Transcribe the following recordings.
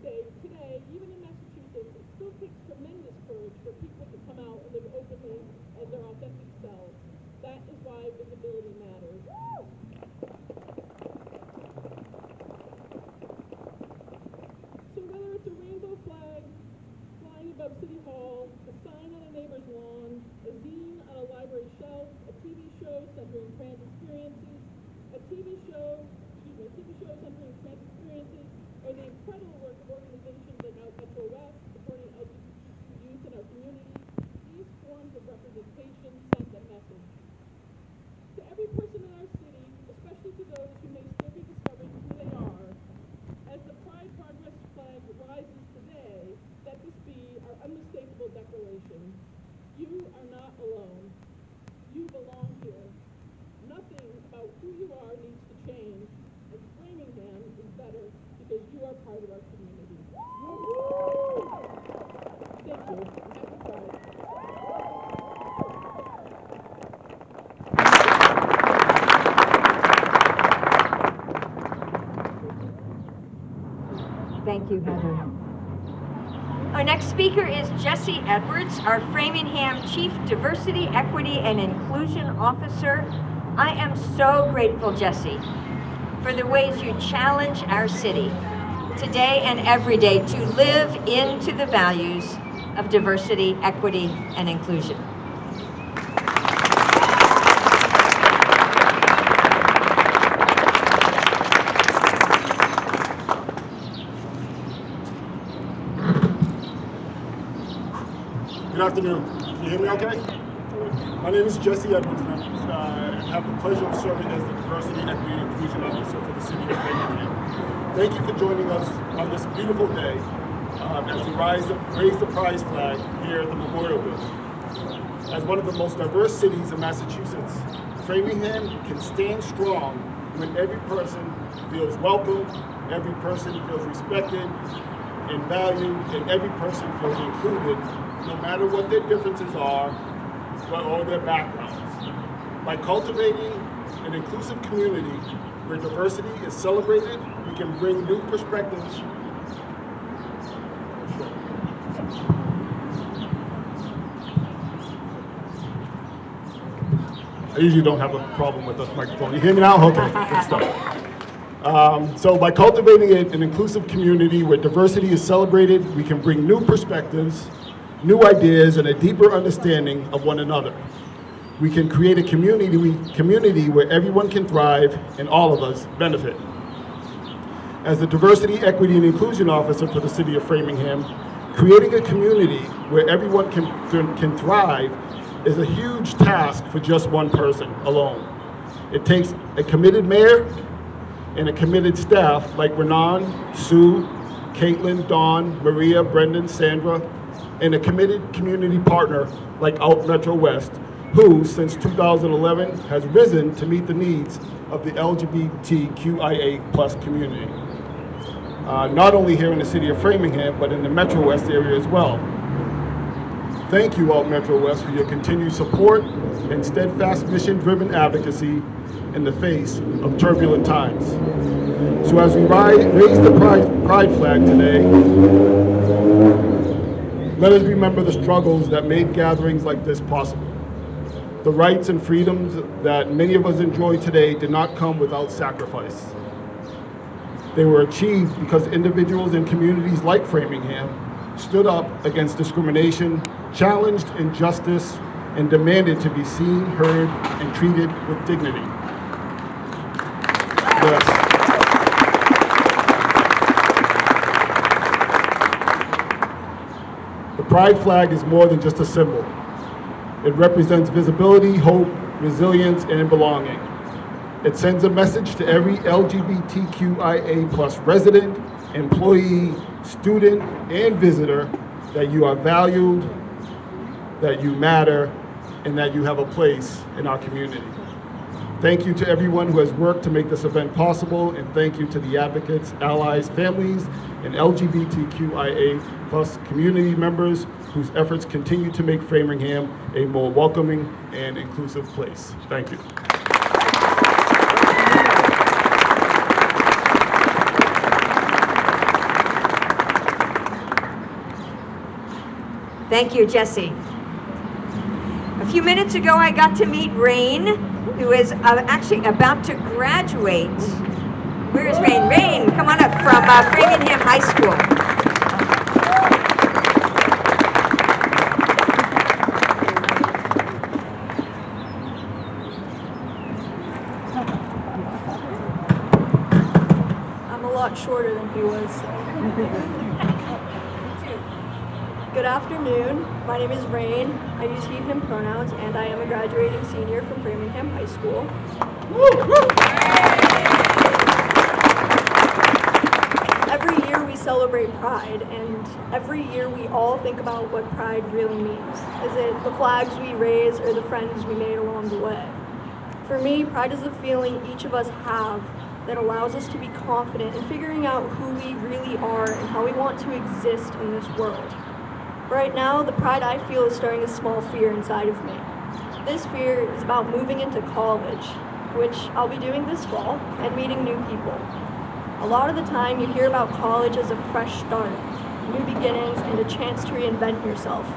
say, today, even in Massachusetts, it still takes tremendous courage for people to come out and live openly as their authentic selves. That is why visibility matters. So whether it's a rainbow flag flying above City Hall, a sign on a neighbor's lawn, a zine on a library shelf, a TV show centering trans experiences, a TV show centering trans experiences, or the incredible work of organizations like Out Metro West supporting LGBT youth in our community, these forms of representation send a message. To every person in our city, especially to those who may still be discovering who they are, as the Pride Progress flag rises today, let this be our unmistakable declaration. You are not alone. You belong here. Nothing about who you are needs to change, and Framingham is better because you are part of our community. Thank you. Happy Pride. Thank you, Heather. Our next speaker is Jesse Edwards, our Framingham Chief Diversity, Equity, and Inclusion Officer. I am so grateful, Jesse, for the ways you challenge our city today and every day to live into the values of diversity, equity, and inclusion. Good afternoon. Can you hear me okay? My name is Jesse Edwards, and I have the pleasure of serving as the Diversity, Equity, and Inclusion Officer for the City of Framingham. Thank you for joining us on this beautiful day as we raise the prize flag here at the Memorial Building. As one of the most diverse cities in Massachusetts, Framingham can stand strong when every person feels welcome, every person feels respected and valued, and every person feels included, no matter what their differences are or their backgrounds. By cultivating an inclusive community where diversity is celebrated, we can bring new perspectives. I usually don't have a problem with the microphone. You hear me now? Okay, good stuff. So by cultivating an inclusive community where diversity is celebrated, we can bring new perspectives, new ideas, and a deeper understanding of one another. We can create a community where everyone can thrive and all of us benefit. As the Diversity, Equity, and Inclusion Officer for the City of Framingham, creating a community where everyone can thrive is a huge task for just one person alone. It takes a committed mayor and a committed staff like Renan, Sue, Caitlin, Dawn, Maria, Brendan, Sandra, and a committed community partner like Out Metro West, who since 2011 has risen to meet the needs of the LGBTQIA+ community. Not only here in the city of Framingham, but in the Metro West area as well. Thank you, Out Metro West, for your continued support and steadfast mission-driven advocacy in the face of turbulent times. So as we raise the pride flag today, let us remember the struggles that made gatherings like this possible. The rights and freedoms that many of us enjoy today did not come without sacrifice. They were achieved because individuals and communities like Framingham stood up against discrimination, challenged injustice, and demanded to be seen, heard, and treated with dignity. Yes. The Pride flag is more than just a symbol. It represents visibility, hope, resilience, and belonging. It sends a message to every LGBTQIA+ resident, employee, student, and visitor that you are valued, that you matter, and that you have a place in our community. Thank you to everyone who has worked to make this event possible, and thank you to the advocates, allies, families, and LGBTQIA+ community members whose efforts continue to make Framingham a more welcoming and inclusive place. Thank you. Thank you, Jesse. A few minutes ago, I got to meet Rain, who is actually about to graduate. Where is Rain? Rain, come on up from Framingham High School. I'm a lot shorter than he was. Good afternoon. My name is Rain. I use he, him pronouns, and I am a graduating senior from Framingham High School. Every year we celebrate Pride, and every year we all think about what Pride really means. Is it the flags we raise or the friends we made along the way? For me, Pride is the feeling each of us have that allows us to be confident in figuring out who we really are and how we want to exist in this world. Right now, the pride I feel is stirring a small fear inside of me. This fear is about moving into college, which I'll be doing this fall, and meeting new people. A lot of the time, you hear about college as a fresh start, new beginnings, and a chance to reinvent yourself.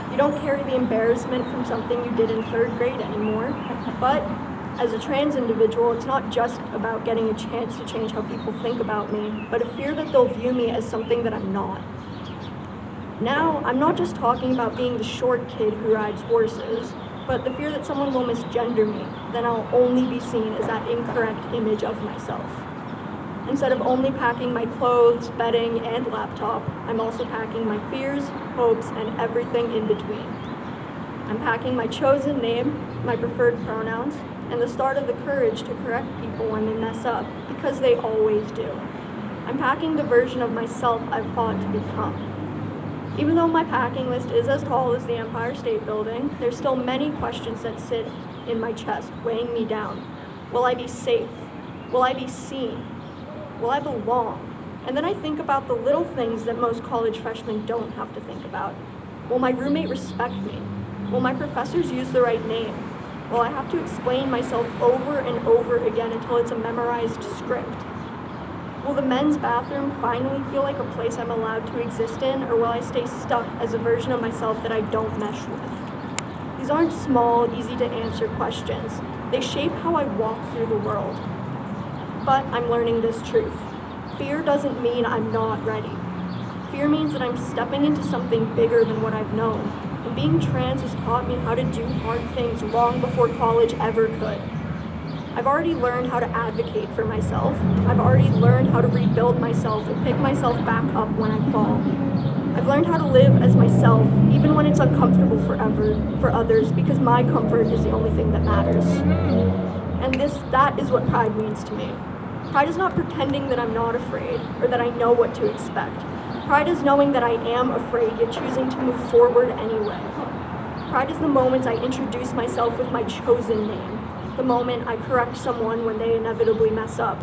You don't carry the embarrassment from something you did in 3rd grade anymore, but as a trans individual, it's not just about getting a chance to change how people think about me, but a fear that they'll view me as something that I'm not. Now, I'm not just talking about being the short kid who rides horses, but the fear that someone will misgender me, then I'll only be seen as that incorrect image of myself. Instead of only packing my clothes, bedding, and laptop, I'm also packing my fears, hopes, and everything in between. I'm packing my chosen name, my preferred pronouns, and the start of the courage to correct people when they mess up, because they always do. I'm packing the version of myself I've fought to become. Even though my packing list is as tall as the Empire State Building, there's still many questions that sit in my chest, weighing me down. Will I be safe? Will I be seen? Will I belong? And then I think about the little things that most college freshmen don't have to think about. Will my roommate respect me? Will my professors use the right name? Will I have to explain myself over and over again until it's a memorized script? Will the men's bathroom finally feel like a place I'm allowed to exist in, or will I stay stuck as a version of myself that I don't mesh with? These aren't small, easy to answer questions. They shape how I walk through the world. But I'm learning this truth. Fear doesn't mean I'm not ready. Fear means that I'm stepping into something bigger than what I've known. And being trans has taught me how to do hard things long before college ever could. I've already learned how to advocate for myself. I've already learned how to rebuild myself and pick myself back up when I fall. I've learned how to live as myself, even when it's uncomfortable for others, because my comfort is the only thing that matters. And that is what pride means to me. Pride is not pretending that I'm not afraid or that I know what to expect. Pride is knowing that I am afraid, yet choosing to move forward anyway. Pride is the moments I introduce myself with my chosen name. The moment I correct someone when they inevitably mess up.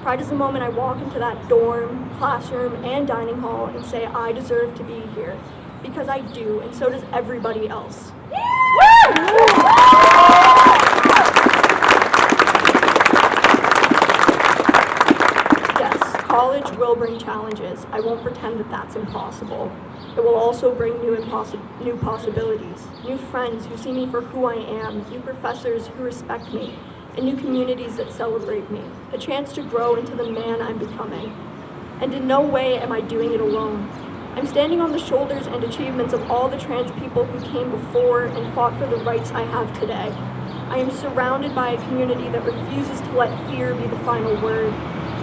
Pride is the moment I walk into that dorm, classroom, and dining hall and say, I deserve to be here. Because I do, and so does everybody else. Yes, college will bring challenges. I won't pretend that that's impossible. It will also bring new possibilities, new friends who see me for who I am, new professors who respect me, and new communities that celebrate me, a chance to grow into the man I'm becoming. And in no way am I doing it alone. I'm standing on the shoulders and achievements of all the trans people who came before and fought for the rights I have today. I am surrounded by a community that refuses to let fear be the final word.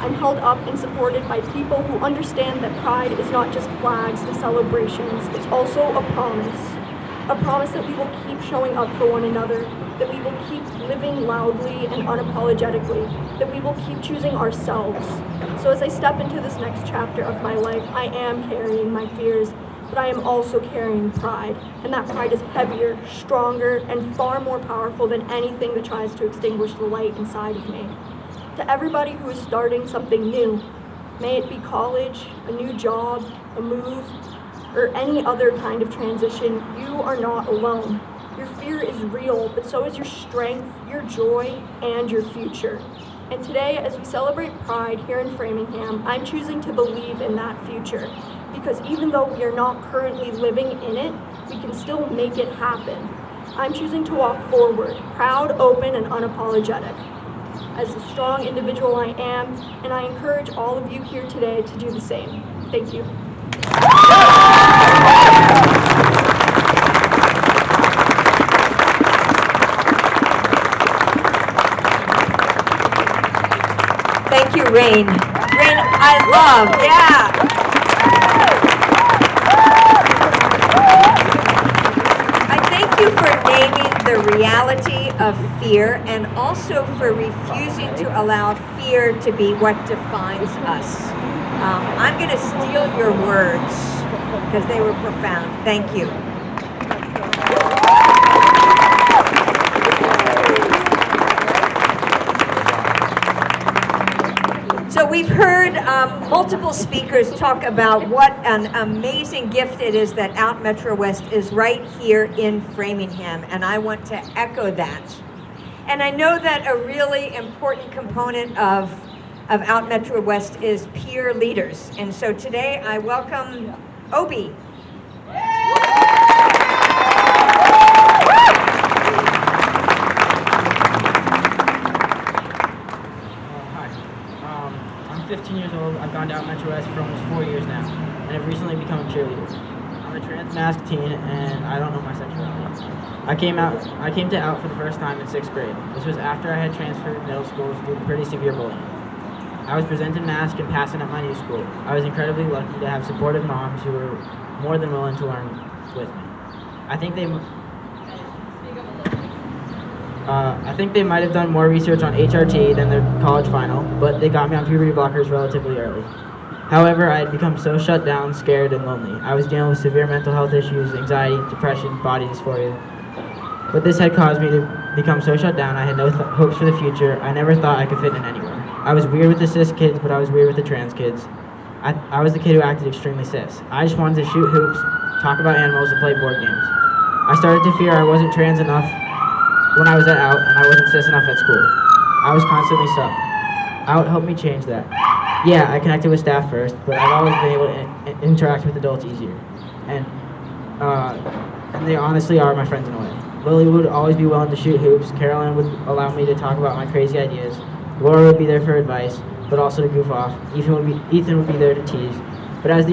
I'm held up and supported by people who understand that pride is not just flags and celebrations, it's also a promise that we will keep showing up for one another, that we will keep living loudly and unapologetically, that we will keep choosing ourselves. So as I step into this next chapter of my life, I am carrying my fears, but I am also carrying pride, and that pride is heavier, stronger, and far more powerful than anything that tries to extinguish the light inside of me. To everybody who is starting something new, may it be college, a new job, a move, or any other kind of transition, you are not alone. Your fear is real, but so is your strength, your joy, and your future. And today, as we celebrate Pride here in Framingham, I'm choosing to believe in that future. Because even though we are not currently living in it, we can still make it happen. I'm choosing to walk forward, proud, open, and unapologetic. As the strong individual I am, and I encourage all of you here today to do the same. Thank you. Thank you, Rain. Rain, I love, yeah. I thank you for naming the reality of fear and also for refusing to allow fear to be what defines us. I'm going to steal your words because they were profound. Thank you. So we've heard multiple speakers talk about what an amazing gift it is that Out Metro West is right here in Framingham, and I want to echo that. And I know that a really important component of Out Metro West is peer leaders. And so today I welcome Obi. I'm 15 years old. I've gone to Out Metro West for almost 4 years now, and I've recently become a cheerleader. I'm a trans-masked teen, and I don't know my sexuality. I came to Out for the first time in 6th grade. This was after I had transferred middle schools due to pretty severe bullying. I was presented masked and passing at my new school. I was incredibly lucky to have supportive moms who were more than willing to learn with me. I think they might have done more research on HRT than their college final, but they got me on puberty blockers relatively early. However, I had become so shut down, scared, and lonely. I was dealing with severe mental health issues, anxiety, depression, body dysphoria. But this had caused me to become so shut down, I had no hopes for the future. I never thought I could fit in anywhere. I was weird with the cis kids, but I was weird with the trans kids. I was the kid who acted extremely cis. I just wanted to shoot hoops, talk about animals, and play board games. I started to fear I wasn't trans enough when I was at Out, and I wasn't cis enough at school. I was constantly stuck. Out helped me change that. Yeah, I connected with staff first, but I've always been able to interact with adults easier. And they honestly are my friends in a way. Lily would always be willing to shoot hoops. Carolyn would allow me to talk about my crazy ideas. Laura would be there for advice, but also to goof off. Ethan would be there to tease. But as the